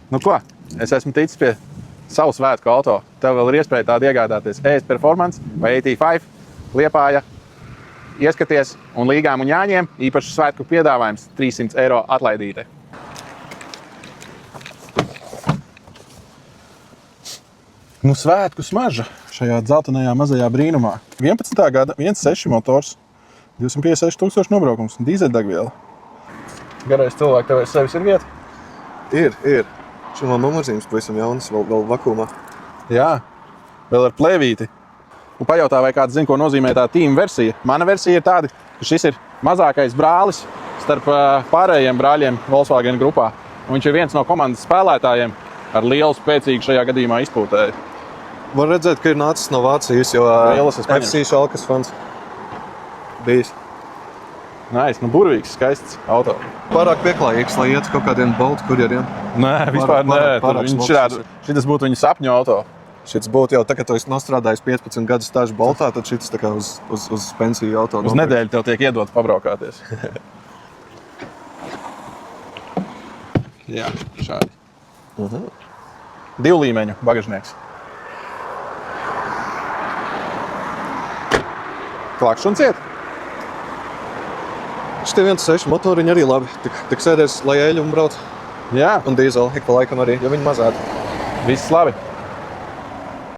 Nu ko, es esmu ticis pie savu svētku auto. Tev vēl ir iespēja tādu iegādāties ES Performance vai AT5, Liepāja. Ieskaties un Līgām un Jāņiem īpaši svētku piedāvājums 300 eiro atlaidīte. Nu, svētku smarža šajā dzeltenajā mazajā brīnumā. 11. gada 1.6 motors, 256 000 nobraukums, dīzeļdegviela. Garais cilvēks, tev aiz sevis ir vieta? Ir. Šim vēl numurzīmes pavisam jaunas, vēl vakumā. Jā, vēl ar plēvīti. Un pajautā, vai kāds zina, ko nozīmē tā team versija. Mana versija ir tāda, ka šis ir mazākais brālis starp pārējiem brāļiem Volkswagen grupā. Un viņš ir viens no komandas spēlētājiem ar lielu spēcīgu šajā gadījumā izpūtēju. Var redzēt, ka ir nācis no Vācijas, jo FC Šalkas fans bijis. Nice, nu burvīgs, skaists auto. Pārāk pieklājīgs, lai iet kaut kādiem Bolt kurjeriem. Nē, vispār nē. Šitas būtu viņa sapņu auto. Šis būtu jau tā, ka tu esi nostrādājis 15 gadus stāžu Boltā, tad šis tā kā uz pensiju auto. Uz nedēļu tev tiek iedot pabraukāties. Jā, šādi. 2 līmeņu bagažnieks. Klakšuns iet? Šitie 1.6 motoriņi arī labi. Tik sēdies, lai eļu un brauc. Jā. Un dīzeli ik pa laikam arī, jo viņi mazāti. Viss labi.